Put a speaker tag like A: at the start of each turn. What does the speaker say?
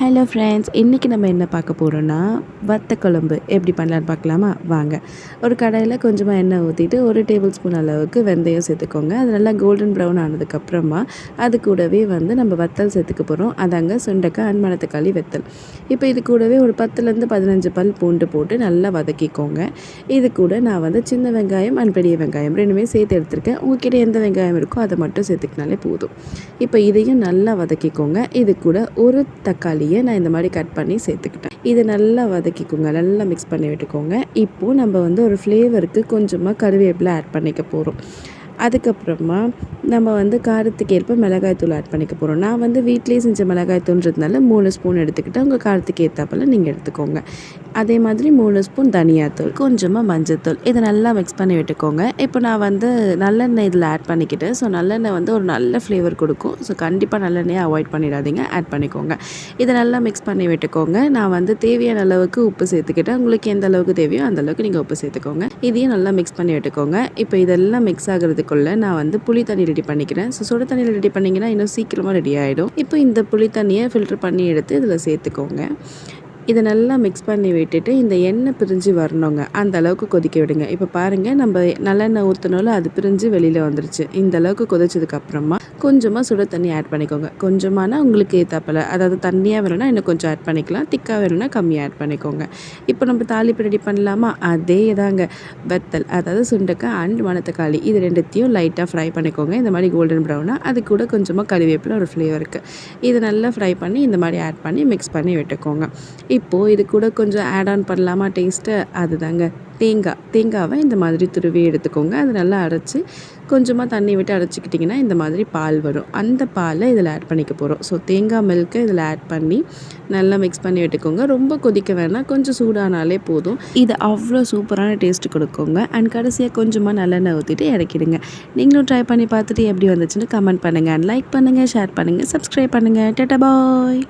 A: Hello friends, இன்றைக்கி நம்ம என்ன பார்க்க போகிறோன்னா வத்த குழம்பு எப்படி பண்ணலான்னு பார்க்கலாமா? வாங்க. ஒரு கடாயில் கொஞ்சமாக எண்ணெய் ஊற்றிட்டு 1 டேபிள் ஸ்பூன் அளவுக்கு வெந்தயம் சேர்த்துக்கோங்க. அது நல்லா கோல்டன் ப்ரௌன் ஆனதுக்கப்புறமா அது கூடவே நம்ம வத்தல் சேர்த்துக்க போகிறோம். அதாங்க சுண்டைக்காய் அண்ட் மணத்தக்காளி வத்தல். இப்போ இது கூடவே ஒரு 10லேருந்து 15 பல் பூண்டு போட்டு நல்லா வதக்கிக்கோங்க. இது கூட நான் சின்ன வெங்காயம் அண்ட் பெரிய வெங்காயம் 2மே சேர்த்து எடுத்துருக்கேன். உங்கள்கிட்ட எந்த வெங்காயம் இருக்கோ அதை மட்டும் சேர்த்துக்கினாலே போதும். இப்போ இதையும் நல்லா வதக்கிக்கோங்க. இது கூட ஒரு தக்காளி நான் இந்த மாதிரி கட் பண்ணி சேர்த்துக்கிட்டேன். இதை நல்லா வதக்கிக்கோங்க, நல்லா மிக்ஸ் பண்ணி விட்டுக்கோங்க. இப்போது நம்ம ஒரு ஃப்ளேவருக்கு கொஞ்சமாக கருவேப்பிலை ஆட் பண்ணிக்க போகிறோம். அதுக்கப்புறமா நம்ம காரத்துக்கு ஏற்ப மிளகாய்த்தூள் ஆட் பண்ணிக்க போகிறோம். நான் வீட்டிலேயே செஞ்ச மிளகாய்த்தூள்ன்றதுனால 3 ஸ்பூன் எடுத்துக்கிட்டேன். உங்கள் காரத்துக்கு ஏற்றாப்பில் நீங்கள் எடுத்துக்கோங்க. அதே மாதிரி 3 ஸ்பூன் தனியாத்தூள், கொஞ்சமாக மஞ்சத்தூள், இதை நல்லா மிக்ஸ் பண்ணி விட்டுக்கோங்க. இப்போ நான் நல்லெண்ணெய் இதில் ஆட் பண்ணிக்கிட்டேன். ஸோ நல்லெண்ணெய் ஒரு நல்ல ஃப்ளேவர் கொடுக்கும். ஸோ கண்டிப்பாக நல்லெண்ணெயை அவாய்ட் பண்ணிடாதீங்க, ஆட் பண்ணிக்கோங்க. இதை நல்லா மிக்ஸ் பண்ணி விட்டுக்கோங்க. நான் தேவையான அளவுக்கு உப்பு சேர்த்துக்கிட்டேன். உங்களுக்கு எந்த அளவுக்கு தேவையோ அந்த அளவுக்கு நீங்கள் உப்பு சேர்த்துக்கோங்க. இதையும் நல்லா மிக்ஸ் பண்ணி விட்டுக்கோங்க. இப்போ இதெல்லாம் மிக்ஸ் ஆகிறதுக்குள்ளே நான் புளி தண்ணி ரெடி பண்ணிக்கிறேன். ஸோ சுட தண்ணியில் ரெடி பண்ணிங்கன்னா இன்னும் சீக்கிரமாக ரெடி ஆகிடும். இப்போ இந்த புளி தண்ணியை ஃபில்டர் பண்ணி எடுத்து இதில் சேர்த்துக்கோங்க. இதை நல்லா மிக்ஸ் பண்ணி விட்டுட்டு இந்த எண்ணெய் பிரிஞ்சு வரணுங்க, அந்த அளவுக்கு கொதிக்க விடுங்க. இப்போ பாருங்கள், நம்ம நல்லெண்ணெய் ஊற்றினாலும் அது பிரிஞ்சு வெளியில் வந்துருச்சு. இந்த அளவுக்கு கொதிச்சதுக்கப்புறமா கொஞ்சமாக சுட தண்ணி ஆட் பண்ணிக்கோங்க. கொஞ்சமானா உங்களுக்கு ஏற்றாப்பில், அதாவது தண்ணியாக வேணும்னா இன்னும் கொஞ்சம் ஆட் பண்ணிக்கலாம், திக்காக வேணும்னா கம்மியாக ஆட் பண்ணிக்கோங்க. இப்போ நம்ம தாளிப்பு ரெடி பண்ணலாமா? அதே தாங்க, வத்தல் அதாவது சுண்டைக்காய் அண்ட் மணத்தக்காளி இது 2த்தையும் லைட்டாக ஃப்ரை பண்ணிக்கோங்க. இந்த மாதிரி கோல்டன் ப்ரௌனாக. அது கூட கொஞ்சமாக கறிவேப்பிலை ஒரு ஃப்ளேவருக்கு இதை நல்லா ஃப்ரை பண்ணி இந்த மாதிரி ஆட் பண்ணி மிக்ஸ் பண்ணி விட்டுக்கோங்க. இப்போது இது கூட கொஞ்சம் ஆட் ஆன் பண்ணலாமா டேஸ்ட்டு? அதுதாங்க தேங்காவை இந்த மாதிரி துருவி எடுத்துக்கோங்க. அது நல்லா அரைச்சி கொஞ்சமாக தண்ணி விட்டு அரைச்சிக்கிட்டிங்கன்னா இந்த மாதிரி பால் வரும். அந்த பாலை இதில் ஆட் பண்ணிக்க போகிறோம். ஸோ தேங்காய் மில்க்கை இதில் ஆட் பண்ணி நல்லா மிக்ஸ் பண்ணி விட்டுக்கோங்க. ரொம்ப கொதிக்க வேணாம், கொஞ்சம் சூடானாலே போதும். இது அவ்வளோ சூப்பரான டேஸ்ட் கொடுக்குங்க. அண்ட் கடைசியாக கொஞ்சமாக நல்லெண்ணெய் ஊற்றிட்டு இறக்கிடுங்க. நீங்களும் ட்ரை பண்ணி பார்த்துட்டு எப்படி வந்துச்சுன்னு கமெண்ட் பண்ணுங்கள், லைக் பண்ணுங்கள், ஷேர் பண்ணுங்கள், சப்ஸ்கிரைப் பண்ணுங்கள். டாடா பாய்.